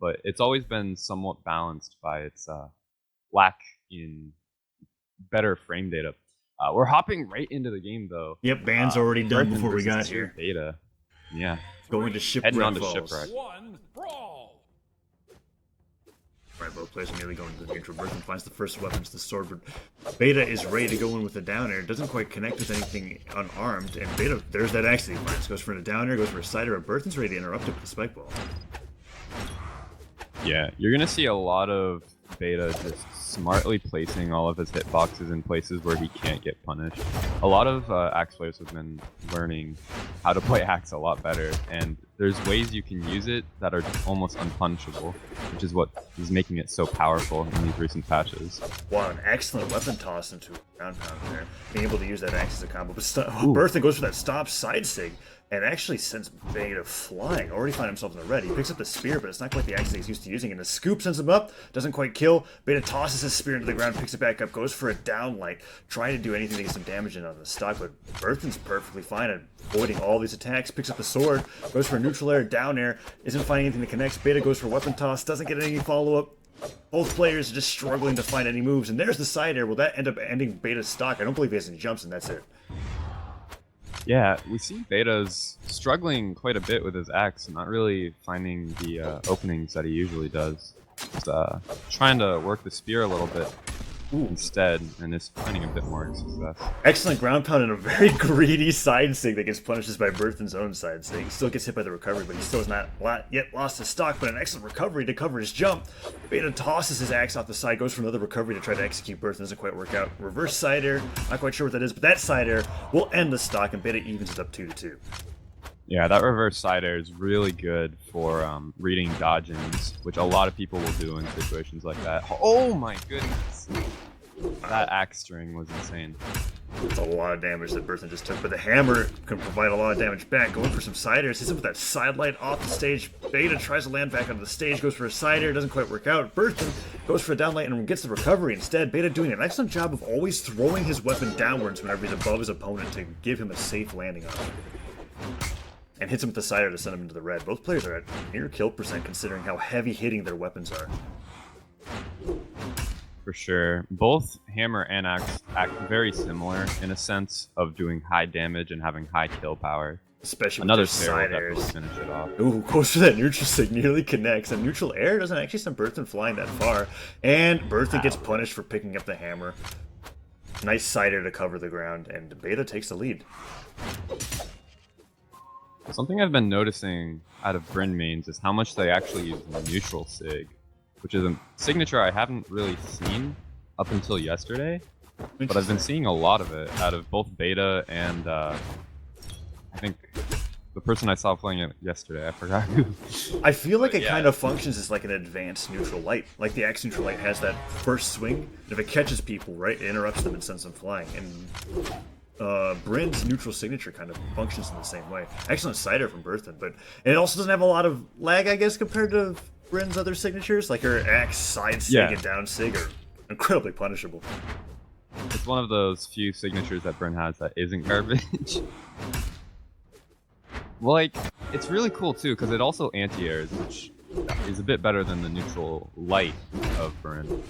but it's always been somewhat balanced by its lack in better frame data. We're hopping right into the game though. Yep, ban's already done Berthen before we got versus here. Beta. Yeah. Going to Shipwreck Heading on to Falls. Shipwreck. Right, both players immediately go into the neutral. Berthen finds the first weapons, the sword, but Beta is ready to go in with the down air. Doesn't quite connect with anything unarmed, and Beta, there's that axe that he finds. Goes for a down air, goes for a side air, but Berthen's ready to interrupt it with the spike ball. Yeah, you're gonna see a lot of Beta just smartly placing all of his hitboxes in places where he can't get punished. A lot of Axe players have been learning how to play Axe a lot better, and there's ways you can use it that are almost unpunishable, which is what is making it so powerful in these recent patches. Wow, an excellent weapon toss into a ground pound there. Being able to use that axe as a combo. But Berthen goes for that stop side sig and actually sends Beta flying. Already find himself in the red. He picks up the spear, but it's not quite the axe that he's used to using. And the scoop sends him up, doesn't quite kill. Beta tosses his spear into the ground, picks it back up, goes for a downlight, trying to do anything to get some damage in on the stock. But Berthen's perfectly fine at avoiding all these attacks, picks up the sword, goes for a neutral air, down air, isn't finding anything that connects. Beta goes for weapon toss, doesn't get any follow-up. Both players are just struggling to find any moves, and there's the side air. Will that end up ending Beta's stock? I don't believe he has any jumps, and that's it. Yeah, we see Beta's struggling quite a bit with his axe, not really finding the openings that he usually does. He's trying to work the spear a little bit instead, and is finding a bit more success. Excellent ground pound and a very greedy side sig that gets punished by Berthen's own side sig. He still gets hit by the recovery, but he still has not yet lost his stock, but an excellent recovery to cover his jump. Beta tosses his axe off the side, goes for another recovery to try to execute Berthen. Doesn't quite work out. Reverse side air, not quite sure what that is, but that side air will end the stock, and Beta evens it up 2-2. Yeah, that reverse side air is really good for reading dodgings, which a lot of people will do in situations like that. Oh my goodness! That axe string was insane. It's a lot of damage that Berthen just took, but the hammer can provide a lot of damage back. Going for some side airs, hits him with that side light off the stage. Beta tries to land back onto the stage, goes for a side air, doesn't quite work out. Berthen goes for a down light and gets the recovery instead. Beta doing an excellent job of always throwing his weapon downwards whenever he's above his opponent to give him a safe landing on him. And hits him with the side air to send him into the red. Both players are at near kill percent considering how heavy hitting their weapons are. For sure. Both hammer and axe act very similar in a sense of doing high damage and having high kill power. Especially another with side airs. Will finish it off. Ooh, goes for that neutral sig, nearly connects. And neutral air doesn't actually send Berthen flying that far. And Berthen gets punished for picking up the hammer. Nice side air to cover the ground, and Beta takes the lead. Something I've been noticing out of Brynn mains is how much they actually use the neutral sig, which is a signature I haven't really seen up until yesterday, but I've been seeing a lot of it out of both Beta and I think the person I saw playing it yesterday, I forgot who. I feel like it kind of functions as like an advanced neutral light. Like the axe neutral light has that first swing, and if it catches people, right, it interrupts them and sends them flying. And Brynn's neutral signature kind of functions in the same way. Excellent side air from Berthen, but it also doesn't have a lot of lag, I guess, compared to Brynn's other signatures. Like her axe side sig and down sig are incredibly punishable. It's one of those few signatures that Brynn has that isn't garbage. Well, like, it's really cool too, because it also anti-airs, which is a bit better than the neutral light of Brynn.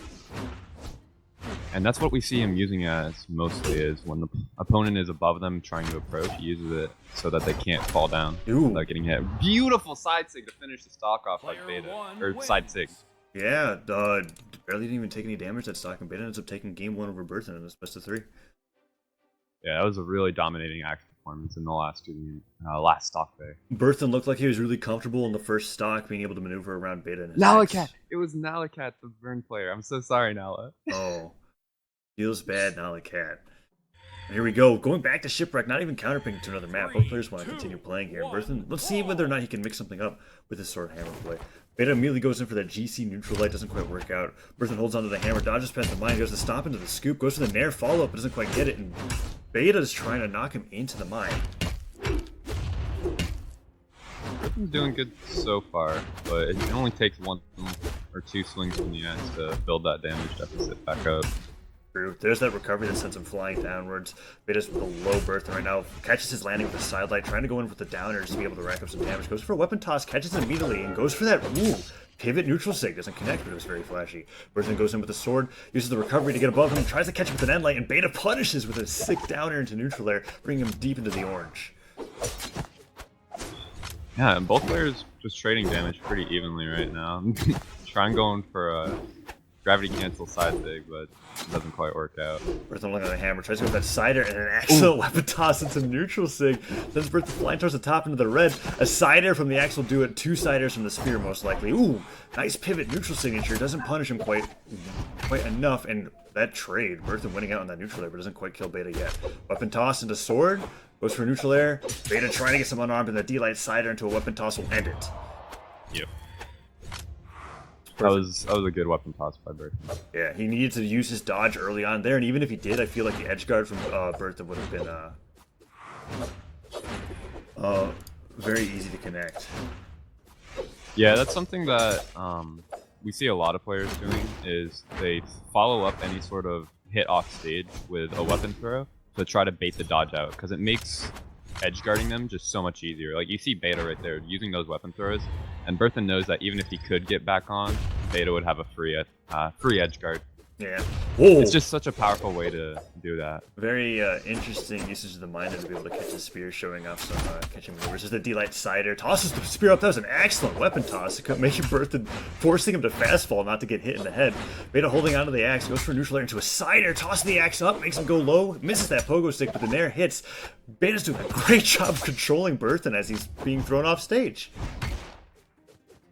And that's what we see him using as mostly, is when the opponent is above them trying to approach, he uses it so that they can't fall down without getting hit. Beautiful side sig to finish the stock off like Beta, or side sig. Yeah, barely didn't even take any damage that stock, and Beta ends up taking game 1 over Berthen in this best of 3. Yeah, that was a really dominating axe performance in the last stock day. Berthen looked like he was really comfortable in the first stock, being able to maneuver around Beta. And Nalakat! It was Nalakat, the Brynn player. I'm so sorry, Nala. Oh. Feels bad, Nalakat. Here we go, going back to Shipwreck, not even counterpicking to another map. Both players want to continue playing here. Berthen, let's see whether or not he can mix something up with his sword hammer play. Beta immediately goes in for that GC neutral light, doesn't quite work out. Berthen holds onto the hammer, dodges past the mine, goes to stomp into the scoop, goes for the nair follow-up, but doesn't quite get it, and Beta's trying to knock him into the mine. Berthen's doing good so far, but it only takes 1 or 2 swings from the end to build that damage deficit back up. True. There's that recovery that sends him flying downwards. Beta's below Berthen right now. Catches his landing with a side light, trying to go in with the downers to be able to rack up some damage. Goes for a weapon toss, catches it immediately, and goes for that pivot neutral sig. Doesn't connect, but it was very flashy. Berthen goes in with the sword, uses the recovery to get above him, tries to catch him with an end light, and Baeta punishes with a sick down air into neutral there, bringing him deep into the orange. Yeah, and both players just trading damage pretty evenly right now. Trying going for a Gravity Cancel side sig, but it doesn't quite work out. Berthen looking at the hammer, tries to go with that cider, and an excellent weapon toss into neutral sig. Sends Berthen flying towards the top into the red. A cider from the axe will do it. 2 ciders from the spear, most likely. Ooh, nice pivot neutral signature. Doesn't punish him quite enough, and that trade, Berthen winning out on that neutral there, but doesn't quite kill Baeta yet. Weapon toss into sword, goes for neutral air. Baeta trying to get some unarmed, and the D-Light cider into a weapon toss will end it. Yep. That was a good weapon toss by Berthen. Yeah, he needed to use his dodge early on there, and even if he did, I feel like the edge guard from Berthen would have been very easy to connect. Yeah, that's something that we see a lot of players doing, is they follow up any sort of hit off stage with a weapon throw to try to bait the dodge out, because it makes edge guarding them just so much easier. Like, you see Baeta right there using those weapon throws, and Berthen knows that even if he could get back on, Baeta would have a free edge guard. Yeah. Whoa. It's just such a powerful way to do that. Very interesting usage of the mind to be able to catch a spear, showing off some catching maneuvers. There's the D-Light cider. Tosses the spear up. That was an excellent weapon toss. It could make Berthen, forcing him to fast fall, not to get hit in the head. Baeta holding onto the axe, goes for neutral air into a cider, tosses the axe up, makes him go low, misses that pogo stick, but the nair hits. Baeta's doing a great job of controlling Berthen as he's being thrown off stage.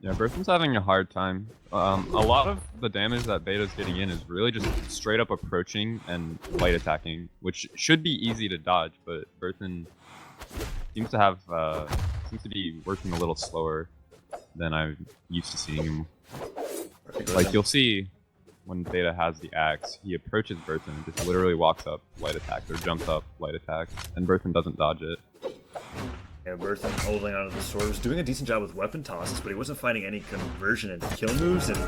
Yeah, Berthen's having a hard time. A lot of the damage that Baeta's getting in is really just straight up approaching and light attacking, which should be easy to dodge, but Berthen seems to be working a little slower than I'm used to seeing him. Like, you'll see when Baeta has the axe, he approaches Berthen and just literally walks up, light attack, or jumps up, light attack, and Berthen doesn't dodge it. Yeah, Berthen holding onto the sword was doing a decent job with weapon tosses, but he wasn't finding any conversion into kill moves. And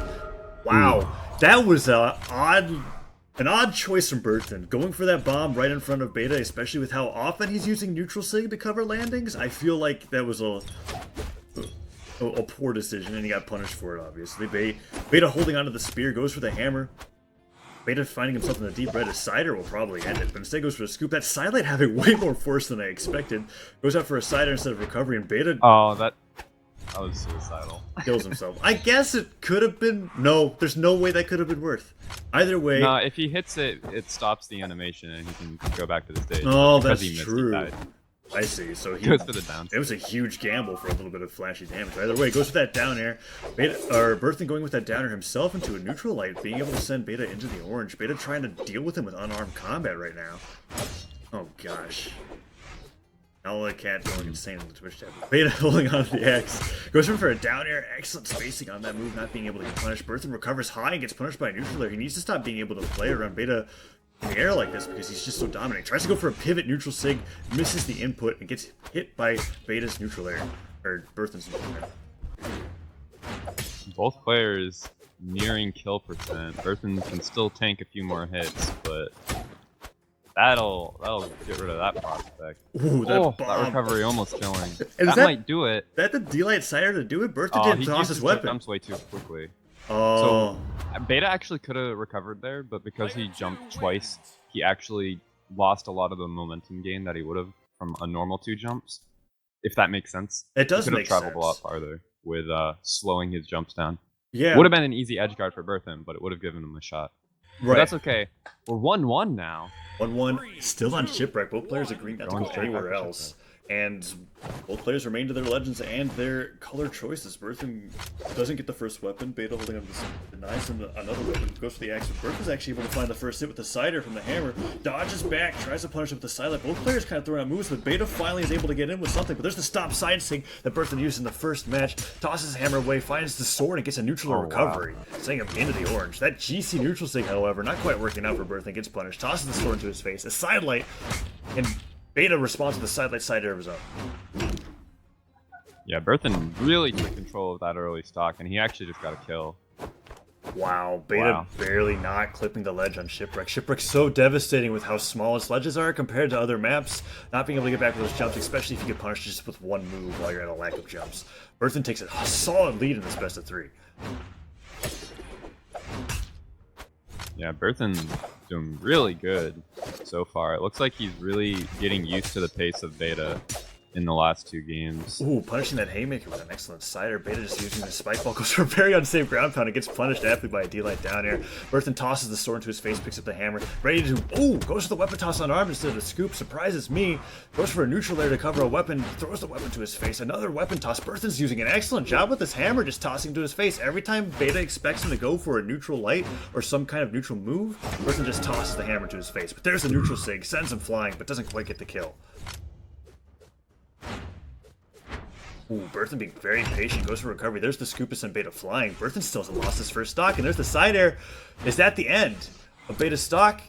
wow, that was an odd choice from Berthen, going for that bomb right in front of Baeta, especially with how often he's using neutral sig to cover landings. I feel like that was a poor decision, and he got punished for it. Obviously, Baeta holding onto the spear, goes for the hammer. Baeta finding himself in the deep red. A cider will probably end it, but instead goes for a scoop. That sidelight having way more force than I expected. Goes out for a cider instead of recovery, and Baeta... Oh, that was suicidal. Kills himself. I guess it could have been... No, there's no way that could have been worth. Either way... No, if he hits it, it stops the animation, and he can go back to the stage. Oh, that's true. I see. So he goes for the down. It was a huge gamble for a little bit of flashy damage. Either way, goes for that down air. Berthen going with that down air himself into a neutral light, being able to send Baeta into the orange. Baeta trying to deal with him with unarmed combat right now. Oh gosh. Ella Cat going insane on the Twitch tab. Baeta holding on to the axe. Goes in for a down air. Excellent spacing on that move, not being able to get punished. Berthen recovers high and gets punished by a neutral air. He needs to stop being able to play around Baeta in the air like this because he's just so dominant. Tries to go for a pivot neutral sig, misses the input, and gets hit by Baeta's neutral air, or Berthen's neutral air. Both players nearing kill percent. Berthen can still tank a few more hits, but that'll get rid of that prospect. Ooh, that recovery almost killing. That might do it. That the D-Light cider to do it? Berthen didn't toss his weapon. Jumps way too quickly. Oh. So Baeta actually could have recovered there, but because he jumped twice, he actually lost a lot of the momentum gain that he would have from a normal 2 jumps. If that makes sense. It does make sense. He could have traveled a lot farther with slowing his jumps down. Yeah. Would have been an easy edge guard for Berthen, but it would have given him a shot. Right. But that's okay. We're 1-1 now. 1-1, still on Shipwreck. Both players agreeing not to go anywhere else. And both players remain to their legends and their color choices. Berthen doesn't get the first weapon. Baeta holding up denies him another weapon. Goes for the axe. Berthen's actually able to find the first hit with the cider from the hammer. Dodges back, tries to punish him with the silent. Both players kind of throwing out moves, but Baeta finally is able to get in with something. But there's the stop side sig that Berthen used in the first match. Tosses his hammer away, finds the sword, and gets a neutral recovery. Wow. Sending him into the orange. That GC neutral sig, however, not quite working out for Berthen. Gets punished. Tosses the sword into his face. A sidelight, and Baeta responds to the sidelight side air of his own. Yeah, Berthen really took control of that early stock, and he actually just got a kill. Wow, Baeta barely not clipping the ledge on Shipwreck. Shipwreck's so devastating with how small its ledges are compared to other maps. Not being able to get back with those jumps, especially if you get punished just with one move while you're at a lack of jumps. Berthen takes a solid lead in this best of 3. Yeah, Berthen doing really good so far. It looks like he's really getting used to the pace of Baeta in the last 2 games. Ooh, punishing that haymaker with an excellent cider. Baeta just using the spike ball goes for a very unsafe ground pound and gets punished aptly by a D-Light down air. Berthen tosses the sword into his face, picks up the hammer, ready to, ooh, goes for the weapon toss on arm instead of the scoop, surprises me, goes for a neutral layer to cover a weapon, throws the weapon to his face, another weapon toss. Berthen's using an excellent job with this hammer, just tossing to his face. Every time Baeta expects him to go for a neutral light or some kind of neutral move, Berthen just tosses the hammer to his face. But there's the neutral sig, sends him flying, but doesn't quite get the kill. Ooh, Berthen being very patient, goes for recovery. There's the scoop and Baeta flying. Berthen still hasn't lost his first stock, and there's the side air. Is that the end of Baeta's stock?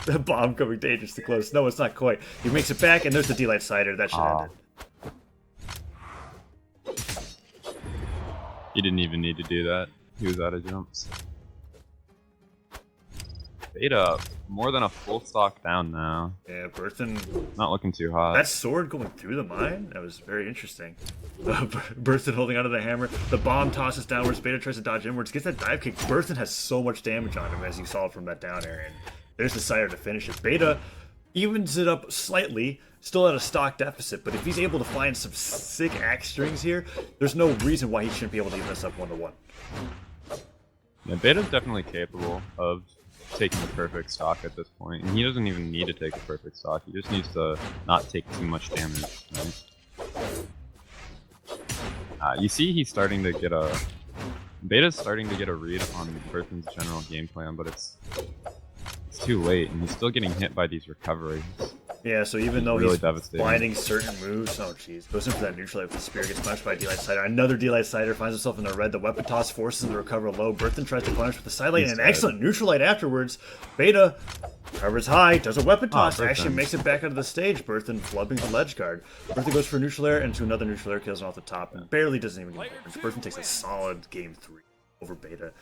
The bomb coming dangerously close. No, it's not quite. He makes it back, and there's the D-Light side air. That should end it. He didn't even need to do that. He was out of jumps. Baeta, more than a full stock down now. Yeah, Berthen. Not looking too hot. That sword going through the mine? That was very interesting. Berthen holding onto the hammer. The bomb tosses downwards. Baeta tries to dodge inwards. Gets that dive kick. Berthen has so much damage on him, as you saw from that down air. And there's the cider to finish it. Baeta evens it up slightly. Still at a stock deficit, but if he's able to find some sick axe strings here, there's no reason why he shouldn't be able to even this up 1-1. Yeah, Baeta's definitely capable of taking a perfect stock at this point, and he doesn't even need to take a perfect stock. He just needs to not take too much damage. Right? You see, he's starting to get a Baeta's starting to get a read on Berthen's general game plan, but it's too late, and he's still getting hit by these recoveries. Yeah, so even though really he's finding certain moves, oh jeez, goes in for that neutral light with the spear, gets punished by a D-Light Cider. Another D-Light Cider finds himself in the red. The weapon toss forces him to recover low. Berthen tries to punish with the sidelight and an excellent neutral light afterwards. Baeta recovers high, does a weapon toss, actually makes it back out of the stage. Berthen flubbing the ledge guard. Berthen goes for a neutral air into another neutral air, kills him off the top, and barely doesn't even get it. Berthen takes a solid game 3 over Baeta.